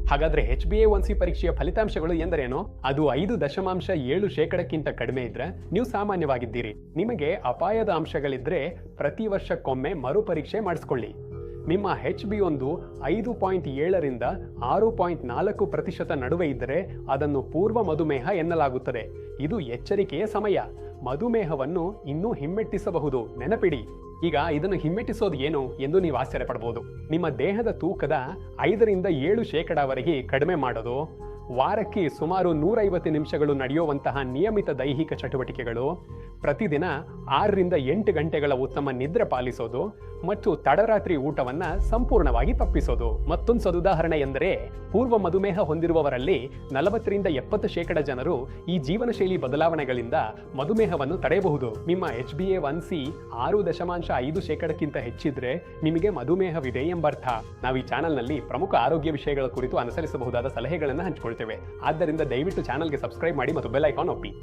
ಹಾಗಾದ್ರೆ HbA1c ಪರೀಕ್ಷೆಯ ಫಲಿತಾಂಶಗಳು ಎಂದರೇನು? ಅದು 5.7% ಕಡಿಮೆ ಇದ್ರೆ ನೀವು ಸಾಮಾನ್ಯವಾಗಿದ್ದೀರಿ. ನಿಮಗೆ ಅಪಾಯದ ಅಂಶಗಳಿದ್ರೆ ಪ್ರತಿ ವರ್ಷಕ್ಕೊಮ್ಮೆ ಮರುಪರೀಕ್ಷೆ ಮಾಡಿಸ್ಕೊಳ್ಳಿ. ನಿಮ್ಮ HbA1 5.7ರಿಂದ 6.4% ನಡುವೆ ಇದ್ದರೆ ಅದನ್ನು ಪೂರ್ವ ಮಧುಮೇಹ ಎನ್ನಲಾಗುತ್ತದೆ. ಇದು ಎಚ್ಚರಿಕೆಯ ಸಮಯ. ಮಧುಮೇಹವನ್ನು ಇನ್ನೂ ಹಿಮ್ಮೆಟ್ಟಿಸಬಹುದು, ನೆನಪಿಡಿ. ಈಗ ಇದನ್ನು ಹಿಮ್ಮೆಟ್ಟಿಸೋದು ಏನು ಎಂದು ನೀವು ಆಶ್ಚರ್ಯ ಪಡಬಹುದು. ನಿಮ್ಮ ದೇಹದ ತೂಕದ 5ರಿಂದ 7% ಕಡಿಮೆ ಮಾಡೋದು, ವಾರಕ್ಕೆ ಸುಮಾರು 150 ನಿಮಿಷಗಳು ನಡೆಯುವಂತಹ ನಿಯಮಿತ ದೈಹಿಕ ಚಟುವಟಿಕೆಗಳು, ಪ್ರತಿದಿನ 6ರಿಂದ 8 ಗಂಟೆಗಳ ಉತ್ತಮ ನಿದ್ರೆ ಪಾಲಿಸೋದು ಮತ್ತು ತಡರಾತ್ರಿ ಊಟವನ್ನ ಸಂಪೂರ್ಣವಾಗಿ ತಪ್ಪಿಸೋದು. ಮತ್ತೊಂದು ಸದುದಾಹರಣೆ ಎಂದರೆ ಪೂರ್ವ ಮಧುಮೇಹ ಹೊಂದಿರುವವರಲ್ಲಿ 40ರಿಂದ 70% ಜನರು ಈ ಜೀವನ ಶೈಲಿ ಬದಲಾವಣೆಗಳಿಂದ ಮಧುಮೇಹವನ್ನು ತಡೆಯಬಹುದು. ನಿಮ್ಮ HbA1c 6.5%ಕ್ಕಿಂತ ಹೆಚ್ಚಿದ್ರೆ ನಿಮಗೆ ಮಧುಮೇಹವಿದೆ ಎಂಬರ್ಥ. ನಾವು ಈ ಚಾನೆಲ್ನಲ್ಲಿ ಪ್ರಮುಖ ಆರೋಗ್ಯ ವಿಷಯಗಳ ಕುರಿತು ಅನುಸರಿಸಬಹುದಾದ ಸಲಹೆಗಳನ್ನು ಹಂಚಿಕೊಳ್ತೇವೆ. ಆದ್ದರಿಂದ ದಯವಿಟ್ಟು ಚಾನೆಲ್ಗೆ ಸಬ್ಸ್ಕ್ರೈಬ್ ಮಾಡಿ ಮತ್ತು ಬೆಲ್ ಐಕಾನ್ ಒತ್ತಿ.